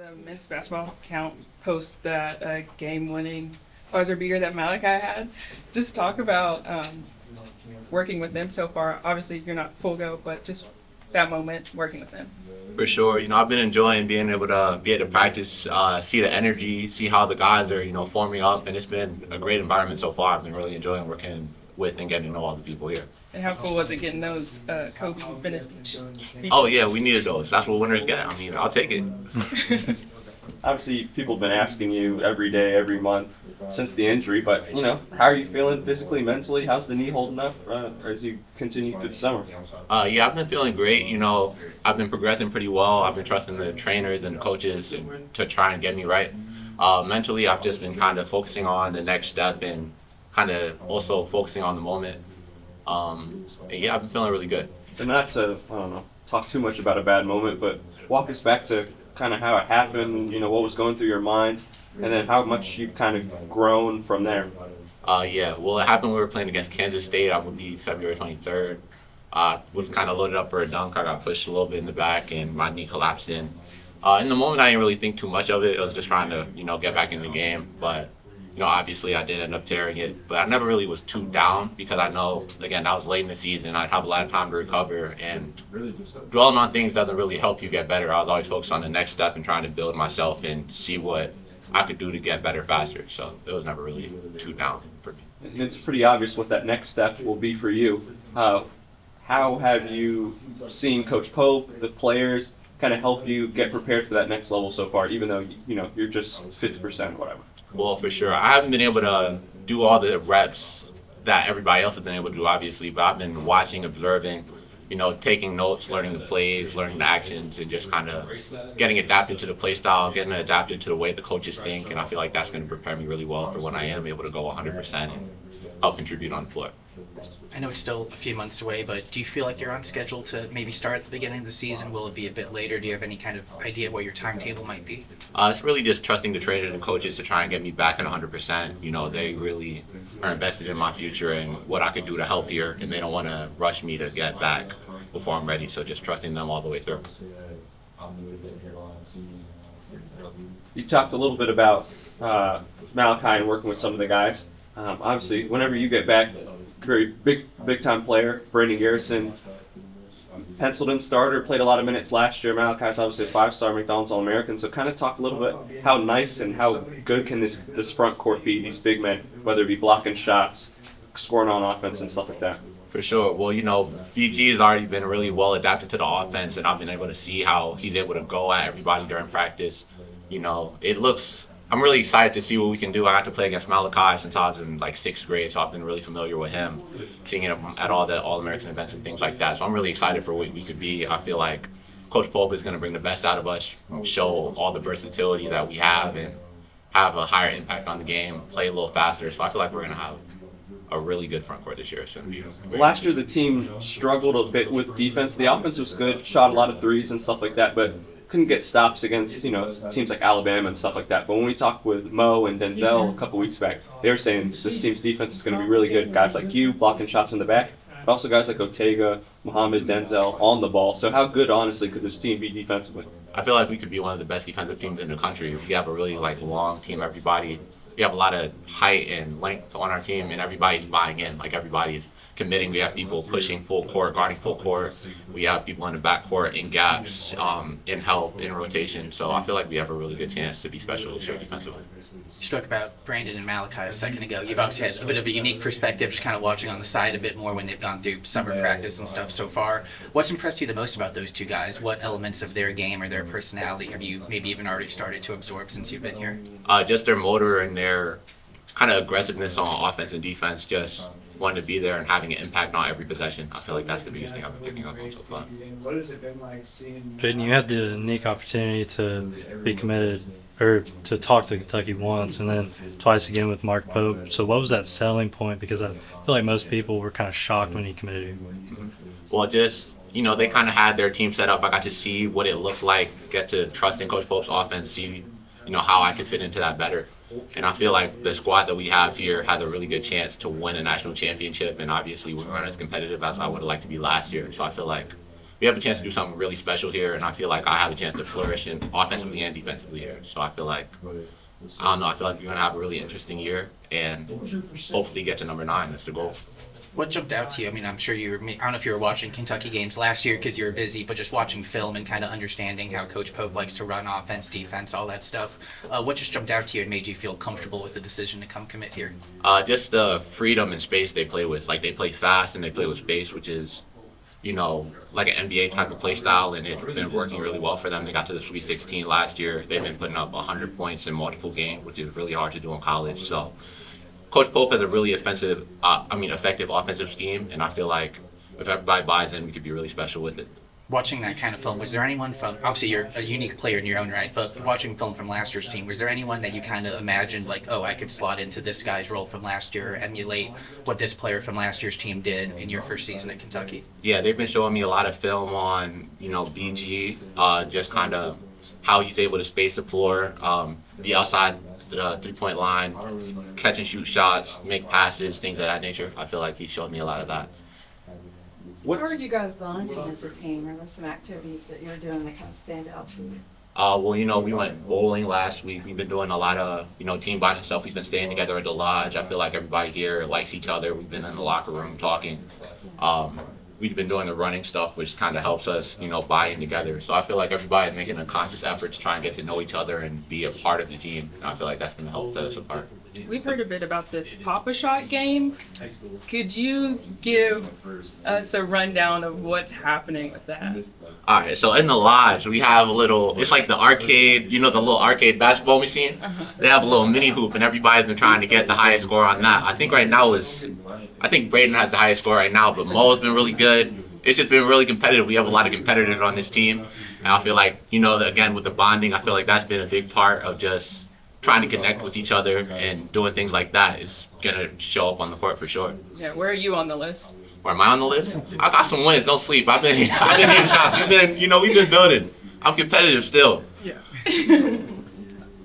the men's basketball account post that game-winning buzzer beater that Malachi had. Just talk about working with them so far. Obviously, you're not full go, but just that moment working with them. For sure. I've been enjoying being able to be able to practice, see the energy, see how the guys are, forming up, and it's been a great environment so far. I've been really enjoying working with and getting to know all the people here. And how cool was it getting those Kobe Venice Beach? Oh, yeah, we needed those. That's what winners get. I'll take it. Obviously, people have been asking you every day, every month since the injury, but, how are you feeling physically, mentally? How's the knee holding up as you continue through the summer? Yeah, I've been feeling great. I've been progressing pretty well. I've been trusting the trainers and the coaches to try and get me right. Mentally, I've just been kind of focusing on the next step and kind of also focusing on the moment. Yeah, I've been feeling really good. And not to, talk too much about a bad moment, but walk us back to kind of how it happened, what was going through your mind, and then how much you've kind of grown from there. Yeah, well, it happened when we were playing against Kansas State, I believe February 23rd. Was kind of loaded up for a dunk. I got pushed a little bit in the back, and my knee collapsed in. In the moment, I didn't really think too much of it. I was just trying to, get back in the game. But, obviously I did end up tearing it. But I never really was too down because I know, again, that was late in the season. I'd have a lot of time to recover. And dwelling on things doesn't really help you get better. I was always focused on the next step and trying to build myself and see what I could do to get better faster. So it was never really too down for me. And it's pretty obvious what that next step will be for you. How have you seen Coach Pope, the players, kind of help you get prepared for that next level so far, even though, you're just 50% or whatever? Well, for sure. I haven't been able to do all the reps that everybody else has been able to do, obviously, but I've been watching, observing, taking notes, learning the plays, learning the actions, and just kind of getting adapted to the play style, getting adapted to the way the coaches think, and I feel like that's going to prepare me really well for when I am able to go 100% and help contribute on the floor. I know it's still a few months away, but do you feel like you're on schedule to maybe start at the beginning of the season? Will it be a bit later? Do you have any kind of idea what your timetable might be? It's really just trusting the trainers and coaches to try and get me back at 100%. They really are invested in my future and what I could do to help here, and they don't want to rush me to get back before I'm ready. So just trusting them all the way through. You talked a little bit about Malachi and working with some of the guys. Obviously, whenever you get back, very big time player, Brandon Garrison, penciled in starter, played a lot of minutes last year. Malachi's obviously a 5-star McDonald's All-American. So kind of talk a little bit how nice and how good can this front court be, these big men, whether it be blocking shots, scoring on offense and stuff like that. For sure. Well, BG has already been really well adapted to the offense, and I've been able to see how he's able to go at everybody during practice. I'm really excited to see what we can do. I got to play against Malachi since I was in 6th grade, so I've been really familiar with him, seeing him at all the All-American events and things like that. So I'm really excited for what we could be. I feel like Coach Pope is going to bring the best out of us, show all the versatility that we have, and have a higher impact on the game, play a little faster. So I feel like we're going to have a really good front court this year. So last year the team struggled a bit with defense. The offense was good, shot a lot of threes and stuff like that, but couldn't get stops against teams like Alabama and stuff like that. But when we talked with Mo and Denzel a couple weeks back, they were saying this team's defense is going to be really good. Guys like you blocking shots in the back, but also guys like Otega, Muhammad, Denzel on the ball. So how good, honestly, could this team be defensively? I feel like we could be one of the best defensive teams in the country. We have a really long team. We have a lot of height and length on our team, and everybody's buying in. Everybody's committing. We have people pushing full court, guarding full court. We have people in the backcourt, in gaps, in help, in rotation. So I feel like we have a really good chance to be special this year defensively. You spoke about Brandon and Malachi a second ago. You've obviously had a bit of a unique perspective, just kind of watching on the side a bit more when they've gone through summer practice and stuff so far. What's impressed you the most about those two guys? What elements of their game or their personality have you maybe even already started to absorb since you've been here? Just their motor and their kind of aggressiveness on offense and defense, just wanting to be there and having an impact on every possession. I feel like that's the biggest thing I've been picking up on so far. Jayden, you had the unique opportunity to be committed or to talk to Kentucky once and then twice again with Mark Pope. So what was that selling point? Because I feel like most people were kind of shocked when he committed. Well, just, they kind of had their team set up. I got to see what it looked like, get to trust in Coach Pope's offense, see, how I could fit into that better. And I feel like the squad that we have here has a really good chance to win a national championship. And obviously, we weren't as competitive as I would have liked to be last year. So I feel like we have a chance to do something really special here, and I feel like I have a chance to flourish in offensively and defensively here. So I feel like, I don't know, I feel like we're going to have a really interesting year and hopefully get to number 9. That's the goal. What jumped out to you? I mean, I'm sure I don't know if you were watching Kentucky games last year because you were busy, but just watching film and kind of understanding how Coach Pope likes to run offense, defense, all that stuff. What just jumped out to you and made you feel comfortable with the decision to come commit here? Just the freedom and space they play with. Like, they play fast and they play with space, which is, like an NBA type of play style, and it's been working really well for them. They got to the Sweet 16 last year. They've been putting up 100 points in multiple games, which is really hard to do in college. So Coach Pope has a really effective offensive scheme, and I feel like if everybody buys in, we could be really special with it. Watching that kind of film, was there anyone from, obviously you're a unique player in your own right, but watching film from last year's team, was there anyone that you kind of imagined like, oh, I could slot into this guy's role from last year or emulate what this player from last year's team did in your first season at Kentucky? Yeah, they've been showing me a lot of film on, BG, just kind of how he's able to space the floor, be outside the three-point line, catch and shoot shots, make passes, things of that nature. I feel like he showed me a lot of that. How are you guys bonding as a team? Are there some activities that you're doing that kind of stand out to you? Well, we went bowling last week. We've been doing a lot of, team bonding stuff. We've been staying together at the lodge. I feel like everybody here likes each other. We've been in the locker room talking. We've been doing the running stuff, which kind of helps us, buy in together. So I feel like everybody's making a conscious effort to try and get to know each other and be a part of the team. And I feel like that's going to help set us apart. We've heard a bit about this Pop-A-Shot game. Could you give us a rundown of what's happening with that? All right, so in the lodge, we have it's like the arcade, the little arcade basketball machine. They have a little mini hoop, and everybody's been trying to get the highest score on that. I think right now Braden has the highest score right now, but Mo's been really good. It's just been really competitive. We have a lot of competitors on this team, and I feel like, again, with the bonding, I feel like that's been a big part of just trying to connect with each other, and doing things like that is gonna show up on the court for sure. Yeah, where are you on the list? Where am I on the list? I got some wins. Don't sleep. I've been hitting shots. We've been building. I'm competitive still. Yeah.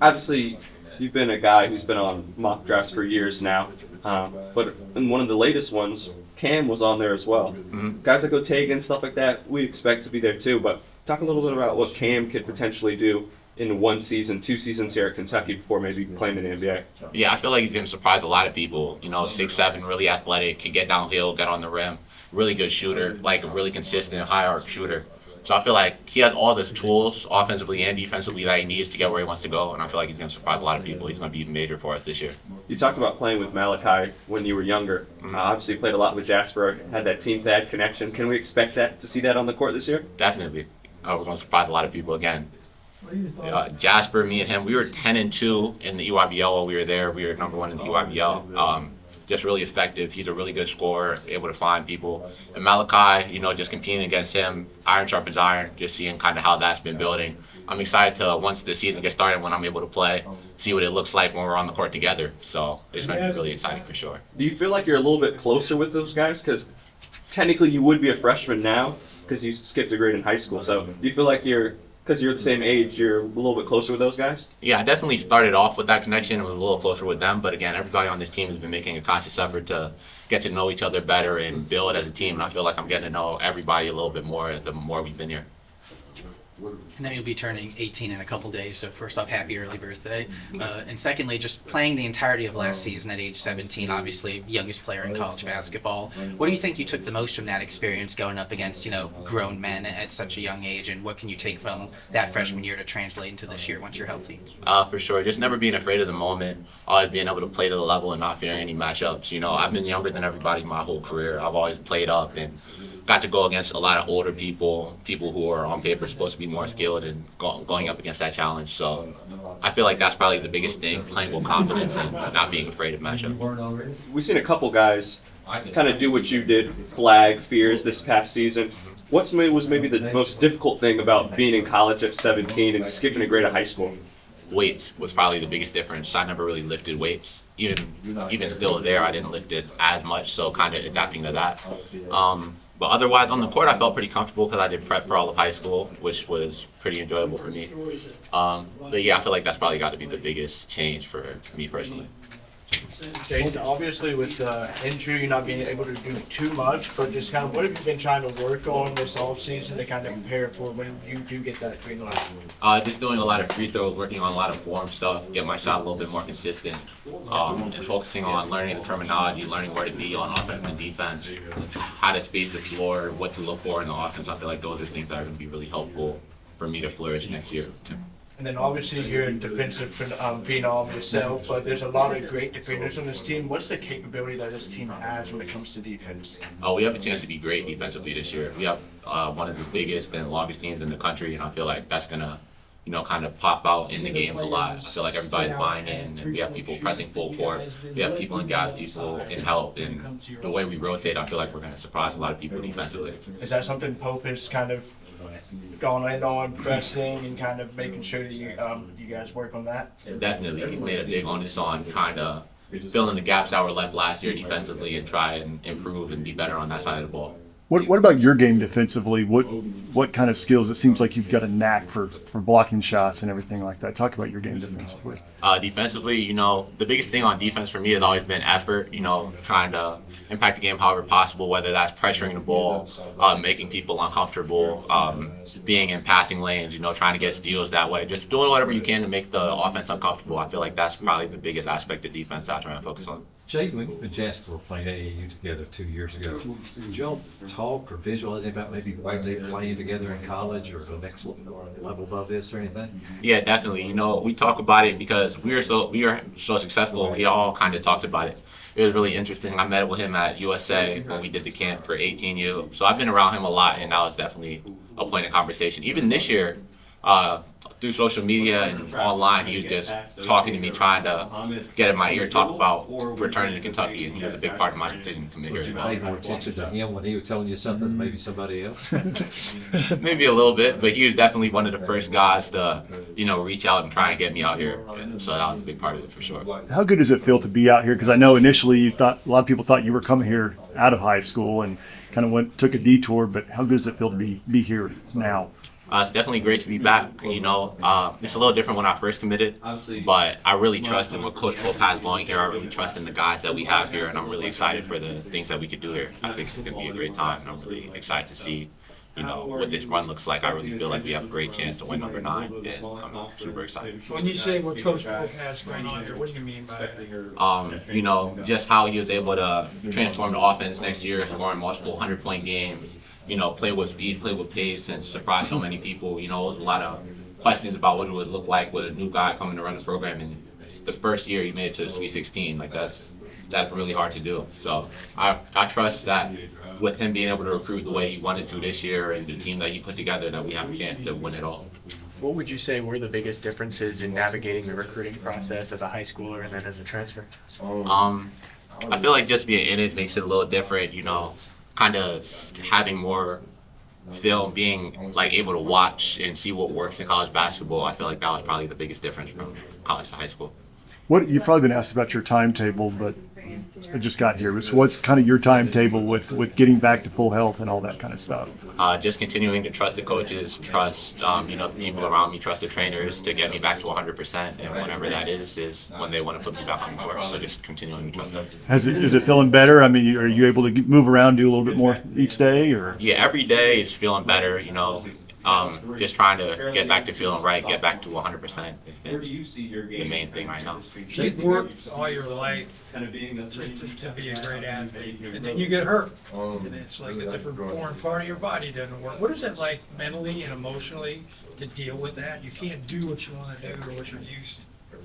Obviously, you've been a guy who's been on mock drafts for years now, but in one of the latest ones, Cam was on there as well. Mm-hmm. Guys like Otega and stuff like that, we expect to be there too, but talk a little bit about what Cam could potentially do in 1 season, 2 seasons here at Kentucky before maybe playing in the NBA. Yeah, I feel like he's going to surprise a lot of people. 6'7", really athletic, can get downhill, get on the rim, really good shooter, like a really consistent, high arc shooter. So I feel like he has all the tools, offensively and defensively, that he needs to get where he wants to go, and I feel like he's going to surprise a lot of people. He's going to be major for us this year. You talked about playing with Malachi when you were younger. Obviously, you played a lot with Jasper, had that Team Thad connection. Can we expect to see that on the court this year? Definitely. We're going to surprise a lot of people again. Jasper, me and him, we were 10-2 in the EYBL while we were there. We were number 1 in the EYBL. Just really effective. He's a really good scorer, able to find people. And Malachi, just competing against him, iron sharpens iron, just seeing kind of how that's been building. I'm excited to, once the season gets started, when I'm able to play, see what it looks like when we're on the court together. So it's going to be really exciting for sure. Do you feel like you're a little bit closer with those guys? Because technically you would be a freshman now because you skipped a grade in high school. So do you feel like because you're the same age, you're a little bit closer with those guys? Yeah, I definitely started off with that connection and was a little closer with them. But again, everybody on this team has been making a conscious effort to get to know each other better and build as a team. And I feel like I'm getting to know everybody a little bit more the more we've been here. And then you'll be turning 18 in a couple days, so first off, happy early birthday. And secondly, just playing the entirety of last season at age 17, obviously youngest player in college basketball. What do you think you took the most from that experience going up against, grown men at such a young age, and what can you take from that freshman year to translate into this year once you're healthy? For sure, just never being afraid of the moment, always being able to play to the level and not fearing any matchups. I've been younger than everybody my whole career. I've always played up and got to go against a lot of older people who are on paper supposed to be more skilled, and going up against that challenge. So I feel like that's probably the biggest thing, playing with confidence and not being afraid of matchups. We've seen a couple guys kind of do what you did, flag fears this past season. What was maybe the most difficult thing about being in college at 17 and skipping a grade of high school? Weights was probably the biggest difference. I never really lifted weights. Even still there, I didn't lift it as much, so kind of adapting to that. But otherwise, on the court, I felt pretty comfortable because I did prep for all of high school, which was pretty enjoyable for me. But yeah, I feel like that's probably got to be the biggest change for me personally. Jayden, obviously with the injury, you're not being able to do too much, but just kind of what have you been trying to work on this offseason to kind of prepare for when you do get that green light? Just doing a lot of free throws, working on a lot of form stuff, get my shot a little bit more consistent, and focusing on learning the terminology, learning where to be on offense and defense, how to space the floor, what to look for in the offense. I feel like those are things that are going to be really helpful for me to flourish next year. And then obviously you're a defensive phenom yourself, but there's a lot of great defenders on this team. What's the capability that this team has when it comes to defense? We have a chance to be great defensively this year. We have one of the biggest and longest teams in the country, and I feel like that's gonna, kind of pop out in the games a lot. I feel like everybody's buying in, and we have people pressing full court. We have people in gas, people in help, and the way we rotate, I feel like we're gonna surprise a lot of people defensively. Is that something Pope has kind of gone in on, pressing and kind of making sure that you guys work on that? Definitely, he made a big onus on kind of filling the gaps that were left last year defensively and try and improve and be better on that side of the ball. What about your game defensively? What kind of skills? It seems like you've got a knack for blocking shots and everything like that. Talk about your game defensively. Defensively, the biggest thing on defense for me has always been effort, trying to impact the game however possible, whether that's pressuring the ball, making people uncomfortable, being in passing lanes, trying to get steals that way, just doing whatever you can to make the offense uncomfortable. I feel like that's probably the biggest aspect of defense that I try to focus on. Jayden, when you and Jasper were playing AAU together 2 years ago, did y'all talk or visualize about maybe why they playing together in college or the next level above this or anything? Yeah, definitely. We talk about it because we were so successful. We all kind of talked about it. It was really interesting. I met with him at USA when we did the camp for 18U. So I've been around him a lot, and that was definitely a point of conversation. Even this year, through social media and online, he was just talking to me, trying to get in my ear, talk about returning to Kentucky, and he was a big part of my decision to come here. So you paid more attention to him when he was telling you something than maybe somebody else? Maybe a little bit, but he was definitely one of the first guys to, reach out and try and get me out here. So that was a big part of it for sure. How good does it feel to be out here? Because I know initially a lot of people thought you were coming here out of high school and kind of took a detour, but how good does it feel to be here now? It's definitely great to be back. It's a little different when I first committed, but I really trust in what Coach Pope has going here. I really trust in the guys that we have here, and I'm really excited for the things that we could do here. I think it's going to be a great time, and I'm really excited to see, what this run looks like. I really feel like we have a great chance to win number 9, and I'm super excited. When you say what Coach Pope has going on here, what do you mean by that? Just how he was able to transform the offense next year, scoring multiple 100-point games. Play with speed, play with pace, and surprise so many people. There's a lot of questions about what it would look like with a new guy coming to run the program. And the first year he made it to the Sweet 16. That's really hard to do. So I trust that with him being able to recruit the way he wanted to this year and the team that he put together, that we have a chance to win it all. What would you say were the biggest differences in navigating the recruiting process as a high schooler and then as a transfer? I feel like just being in it makes it a little different, kind of having more film, being able to watch and see what works in college basketball. I feel like that was probably the biggest difference from college to high school. You've probably been asked about your timetable, but I just got here. So what's kind of your timetable with getting back to full health and all that kind of stuff? Just continuing to trust the coaches, trust the people around me, trust the trainers to get me back to 100%, and whenever that is when they want to put me back on the court. So just continuing to trust them. Is it feeling better? I mean, are you able to move around, do a little bit more each day, or? Yeah, every day is feeling better. Just trying to get back to feeling right, get back to 100% is the main thing right now. You've worked all your life to be a great athlete, and then you get hurt, and it's like a different foreign part of your body doesn't work. What is it like mentally and emotionally to deal with that? You can't do what you want to do or what you're used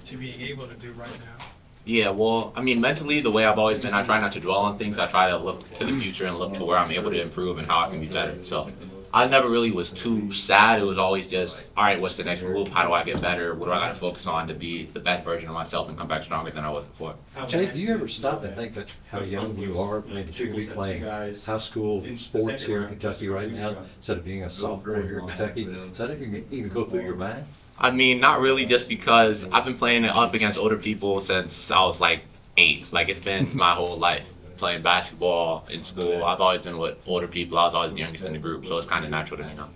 to being able to do right now. Yeah, well, mentally, the way I've always been, I try not to dwell on things. I try to look to the future and look to where I'm able to improve and how I can be better. So I never really was too sad. It was always just, all right, what's the next move? How do I get better? What do I got to focus on to be the best version of myself and come back stronger than I was before? Jay, do you ever stop and think that how young you are? That you could be playing high school sports here in Kentucky right now instead of being a sophomore here in Kentucky? Does that even go through your mind? Not really, just because I've been playing up against older people since I was 8. It's been my whole life. Playing basketball in school, I've always been with older people. I was always the youngest in the group, so it's kind of natural to me now.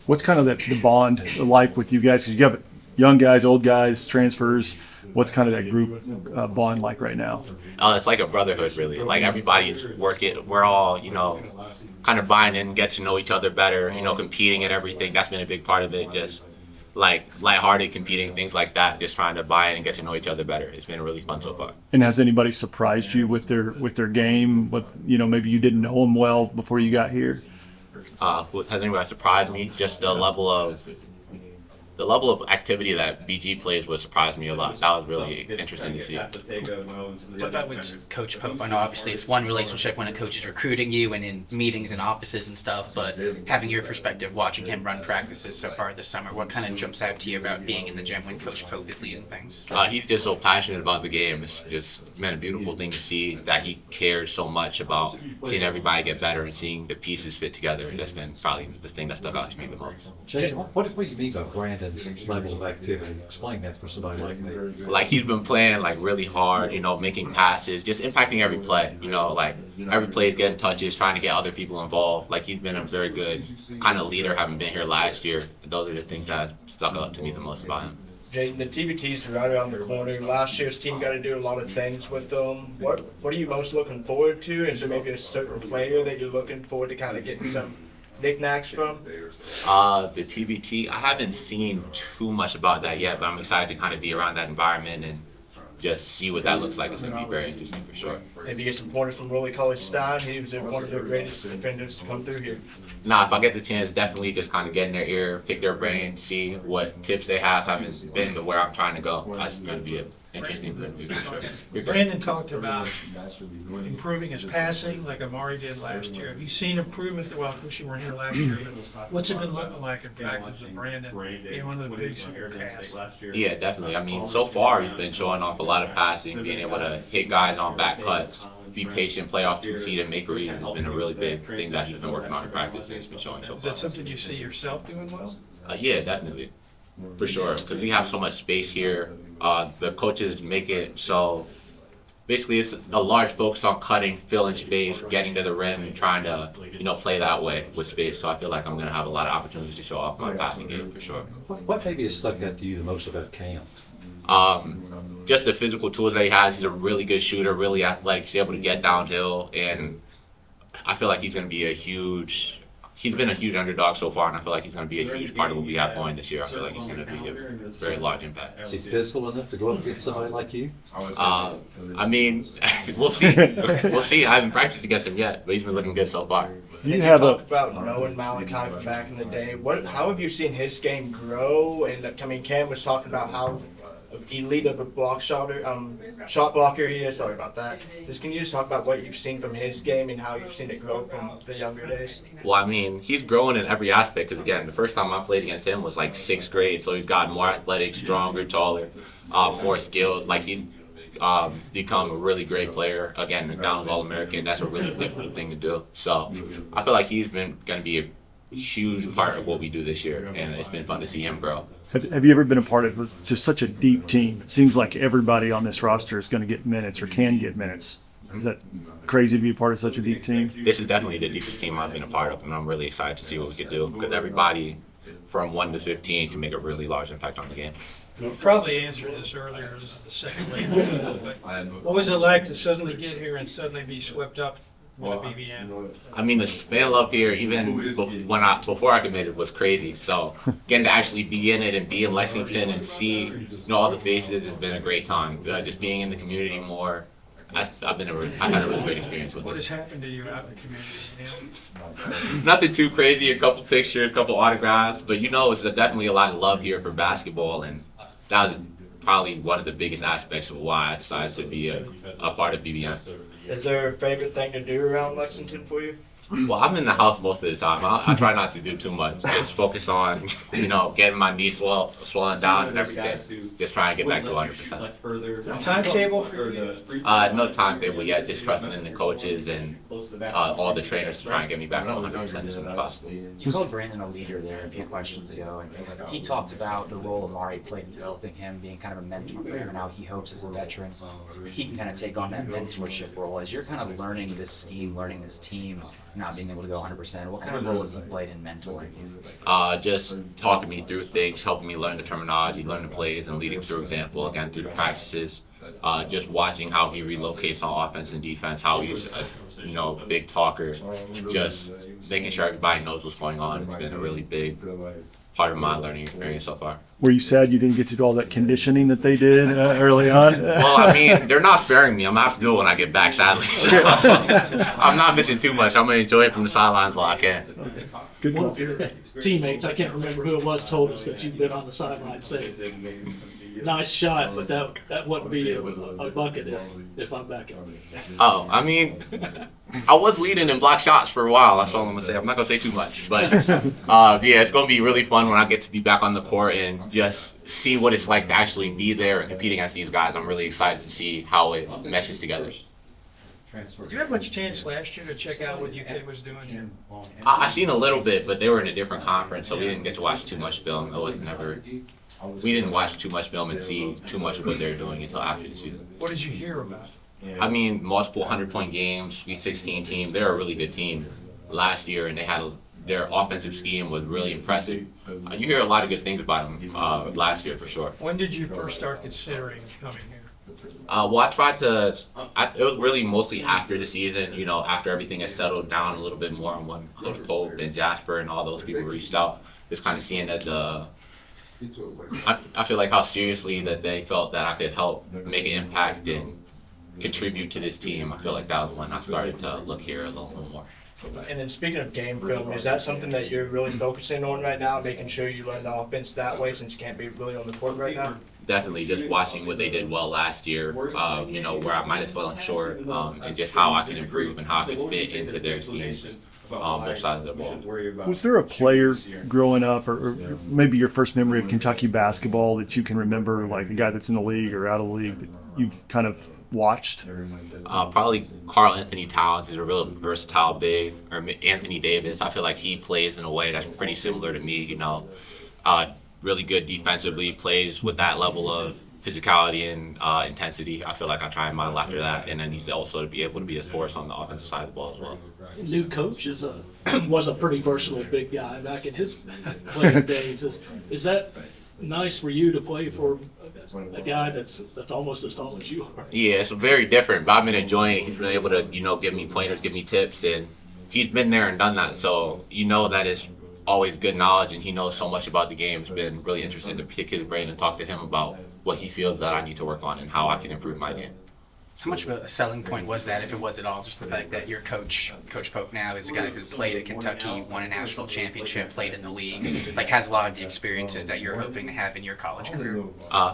What's kind of the bond like with you guys? Because you young guys, old guys, transfers. What's kind of that group bond like right now? It's like a brotherhood, really. Like everybody's working. We're all, kind of buying in, get to know each other better. Competing and everything. That's been a big part of it. Just like lighthearted competing, things like that. Just trying to buy in and get to know each other better. It's been really fun so far. And has anybody surprised you with their game? What maybe you didn't know them well before you got here? Has anybody surprised me? Just the level of activity that BG plays would surprise me a lot. That was really interesting to see. What about with Coach Pope? I know obviously it's one relationship when a coach is recruiting you and in meetings and offices and stuff, but having your perspective, watching him run practices so far this summer, what kind of jumps out to you about being in the gym when Coach Pope is leading things? He's just so passionate about the game. It's just been a beautiful thing to see that he cares so much about seeing everybody get better and seeing the pieces fit together. That's been probably the thing that stuck out to me the most. Jayden, what do you mean by Brandon's level of activity? Explain that for somebody like me. Like he's been playing like really hard, making passes, just impacting every play. Like every play is getting touches, trying to get other people involved. Like he's been a very good kind of leader, having been here last year. Those are the things that stuck out to me the most about him. Jayden, the TBTs are right around the corner. Last year's team got to do a lot of things with them. What are you most looking forward to? Is there maybe a certain player that you're looking forward to kind of getting some knickknacks from? The TBT, I haven't seen too much about that yet, but I'm excited to kind of be around that environment and just see what that looks like. It's going to be very interesting for sure. Maybe get some pointers from Willie Cauley-Stein. He was one of the greatest defenders to come through here. Nah, if I get the chance, definitely just kind of get in their ear, pick their brain, see what tips they have. I haven't been to where I'm trying to go. That's going to be an interesting thing for sure. Brandon talked about improving his passing like Amari did last year. Have you seen improvement? Well, of course you weren't here last year, but what's it been looking like in practice with Brandon being one of the big supercats? Yeah, definitely. I mean, so far he's been showing off a lot of passing, being able to hit guys on back cuts, be patient, play off 2 feet, and make reads has been a really big thing that he's been working on in practice and he's been showing so Is far. that something you see yourself doing well? Yeah, definitely. For sure, because we have so much space here. The coaches make it so basically it's a large focus on cutting, filling space, getting to the rim, and trying to play that way with space. So I feel like I'm going to have a lot of opportunities to show off my passing game for sure. What maybe has stuck out to you the most about Cam? Just the physical tools that he has. He's a really good shooter, really athletic. He's able to get downhill, and I feel like he's going to be he's been a huge underdog so far, and I feel like he's going to be a huge part of what we have going this year. I feel like he's going to be a very large impact. Is he physical enough to go up against somebody like you? I mean, we'll see. We'll see. I haven't practiced against him yet, but he's been looking good so far. You talked about knowing Malachi from back in the day. How have you seen his game grow? And Cam was talking about how elite of a shot blocker he is. Sorry about that. Can you just talk about what you've seen from his game and how you've seen it grow from the younger days? Well, I mean, he's growing in every aspect. Because again, the first time I played against him was like 6th grade, so he's gotten more athletic, stronger, taller, more skilled. Like he become a really great player. Again, McDonald's All-American. That's a really difficult thing to do. So I feel like he's been going to be a huge part of what we do this year, and it's been fun to see him grow. Have you ever been a part of just such a deep team? It seems like everybody on this roster is going to get minutes or can get minutes. Is that crazy to be a part of such a deep team? This is definitely the deepest team I've been a part of, and I'm really excited to see what we can do because everybody from 1 to 15 can make a really large impact on the game. You probably answered this earlier, this is the second lane, but what was it like to suddenly get here and suddenly be swept up with a BBN? I mean, the fan love here, even before I committed, was crazy. So getting to actually be in it and be in Lexington and see all the faces has been a great time. Just being in the community more, I've had a really great experience with it. What has happened to you out in the community? Nothing too crazy, a couple pictures, a couple autographs, but it's definitely a lot of love here for basketball, and that was probably one of the biggest aspects of why I decided to be a part of BBN. Is there a favorite thing to do around Lexington for you? Well, I'm in the house most of the time. I try not to do too much. Just focus on, getting my knees swollen down and everything. Just try and get back to 100%. Timetable for you? No timetable yet. Just trusting in the coaches and all the trainers to try and get me back to 100% as soon as possible. You called Brandon a leader there a few questions ago, and he talked about the role Amari played in developing him, being kind of a mentor for him, and how he hopes as a veteran he can kind of take on that mentorship role. As you're kind of learning this scheme, learning this team, not being able to go 100%. What kind of role has he played in mentoring you? Just talking me through things, helping me learn the terminology, learn the plays, and leading through example, again, through the practices. Just watching how he relocates on offense and defense, how he's a big talker, just making sure everybody knows what's going on. It's been a really big part of my learning experience so far. Were you sad you didn't get to do all that conditioning that they did early on? Well, I mean, they're not sparing me. I'm gonna have to do it when I get back, sadly. So, I'm not missing too much. I'm gonna enjoy it from the sidelines while I can. Good One call. of your teammates, I can't remember who it was, told us that you've been on the sideline saying, nice shot, but that wouldn't be a bucket if I'm back on it. Oh, I mean, I was leading in block shots for a while. That's all I'm gonna say. I'm not gonna say too much, but yeah, it's gonna be really fun when I get to be back on the court and just see what it's like to actually be there and compete against these guys. I'm really excited to see how it meshes together. Did you have much chance last year to check out what UK was doing here? I seen a little bit, but they were in a different conference, so we didn't get to watch too much film. We didn't watch too much film and see too much of what they were doing until after the season. What did you hear about? I mean, multiple 100-point games, Sweet 16 team. They're a really good team last year, and their offensive scheme was really impressive. You hear a lot of good things about them last year for sure. When did you first start considering coming here? Well, I tried to. It was really mostly after the season, after everything has settled down a little bit more, and when Coach Pope and Jasper and all those people reached out, just kind of seeing that I feel like how seriously that they felt that I could help make an impact and contribute to this team. I feel like that was when I started to look here a little more. And then speaking of game film, is that something that you're really focusing on right now, making sure you learn the offense that way since you can't be really on the court right now? Definitely, just watching what they did well last year, where I might have fallen short, and just how I can improve and how I can fit into their schemes on both sides of the ball. Was there a player growing up, or maybe your first memory of Kentucky basketball that you can remember, like a guy that's in the league or out of the league that you've kind of watched? Probably Karl Anthony Towns is a real versatile big, or Anthony Davis. I feel like he plays in a way that's pretty similar to me. Really good defensively, plays with that level of physicality and intensity. I feel like I try and model after that, and then he's also to be able to be a force on the offensive side of the ball as well. New coach was a pretty versatile big guy back in his playing days. Is that nice for you to play for a guy that's almost as tall as you are? Yeah, it's very different, but I've been enjoying it. He's been able to, give me pointers, give me tips, and he's been there and done that. So that is always good knowledge, and he knows so much about the game. It's been really interesting to pick his brain and talk to him about what he feels that I need to work on and how I can improve my game. How much of a selling point was that, if it was at all, just the fact that your coach, Coach Pope now, is a guy who played at Kentucky, won a national championship, played in the league, has a lot of the experiences that you're hoping to have in your college career?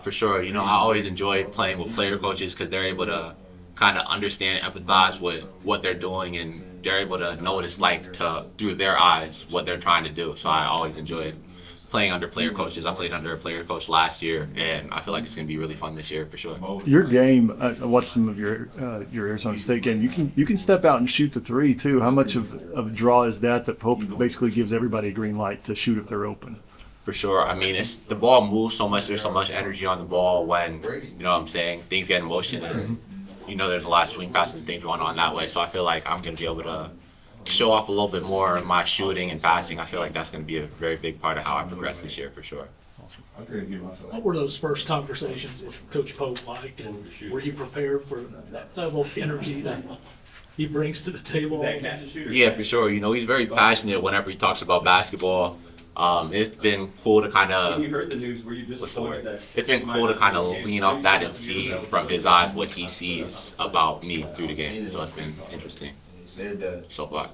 For sure. I always enjoyed playing with player coaches because they're able to kind of understand and empathize with what they're doing, and they're able to know what it's like through their eyes, what they're trying to do. So I always enjoyed playing under player coaches. I played under a player coach last year, and I feel like it's going to be really fun this year for sure. Your game, I watched some of your Arizona State game. You can step out and shoot the three too. How much of a draw is that Pope basically gives everybody a green light to shoot if they're open? For sure. I mean, the ball moves so much. There's so much energy on the ball when, things get in motion. And, there's a lot of swing passes and things going on that way. So I feel like I'm going to be able to show off a little bit more of my shooting and passing. I feel like that's going to be a very big part of how I progress this year for sure. What were those first conversations with Coach Pope like, and were you prepared for that level of energy that he brings to the table? Yeah, for sure. He's very passionate whenever he talks about basketball. It's been cool to kind of. You heard the news. Were you disappointed? It's been cool to kind of lean off that and see from his eyes what he sees about me through the game. So it's been interesting so far.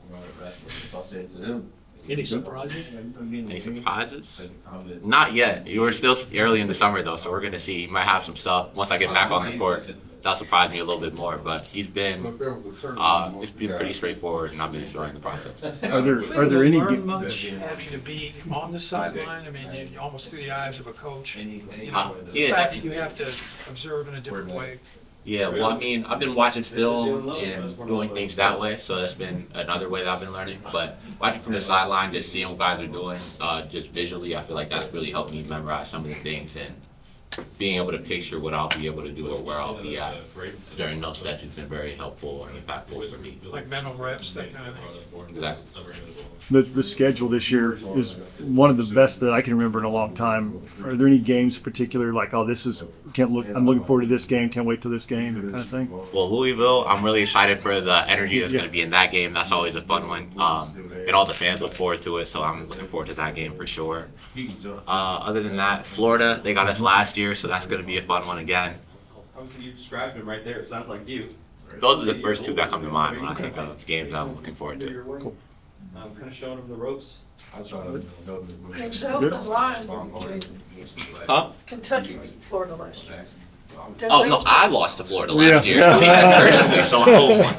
Any surprises? Any surprises? Not yet. We're still early in the summer though, so we're gonna see. He might have some stuff once I get back on the court. That'll surprise me a little bit more, but it's been pretty straightforward, and I've been enjoying the process. Are there any? Learn much having to be on the sideline? I mean, almost through the eyes of a coach. The fact that you have to observe in a different way. Yeah, well, I mean, I've been watching film and doing things that way, so that's been another way that I've been learning. But watching from the sideline, just seeing what guys are doing, just visually, I feel like that's really helped me memorize some of the things and being able to picture what I'll be able to do or where I'll be at during those sessions has been very helpful and impactful for me. Like mental reps, that kind of thing. Exactly. The schedule this year is one of the best that I can remember in a long time. Are there any games particular like, oh, I'm looking forward to this game, can't wait till this game, that kind of thing? Well, Louisville, I'm really excited for the energy that's going to be in that game. That's always a fun one. And all the fans look forward to it, so I'm looking forward to that game for sure. Other than that, Florida, they got us last year, so that's going to be a fun one again. Obviously, you described him right there. It sounds like you. Those are the first two that come to mind when I think of games I'm looking forward to. Cool. Kind of showing him the ropes. Huh? Kentucky beat Florida last year. Oh, no, I lost to Florida last year. Personally, so I owe one.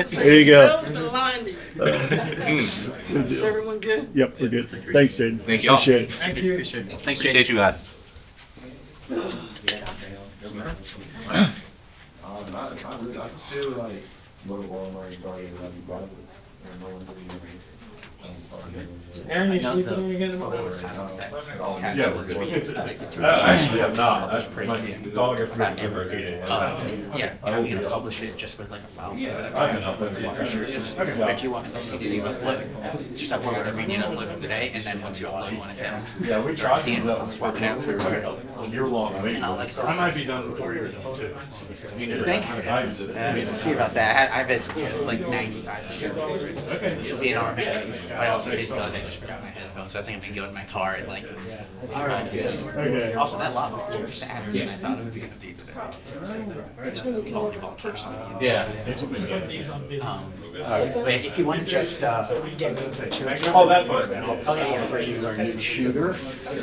There you go. Been lying to you. Is everyone good? Yep, we're good. Thanks, Jayden. Thank y'all. Appreciate it. Thank you. Thanks, Jayden. Appreciate you guys. Aaron, you sleeping when you get in the morning? Yeah, we're good. Actually, I'm not. That's crazy. My dog has to go to give her a feed. Yeah, I'm gonna publish it just with like a file. If you want to see the upload, just upload whatever you need to upload from today, and then once you upload one again, Yeah, we tried see it, to swap it out. a year-long wait. And I'll let I might be done before you're done too. You think? We'll see about that. I've had like 95% favorites. This will be an arm race. I also did know I just forgot my headphones, so I think I'm gonna go in my car and like. Okay. Also, that lot was sadder than I thought it was gonna be today. Volleyball person. Yeah. But if you want to just. Oh, that's what I meant. Our new shooter.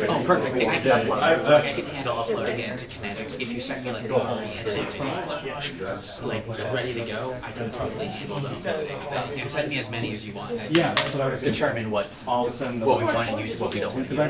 Oh, perfect. I can upload. I can handle uploading it into Kinetics. If you send me like like ready to go, I can totally handle the uploading thing. And send me as many as you want. Yeah, that's what I was Determine what we want to use, what we don't want to use.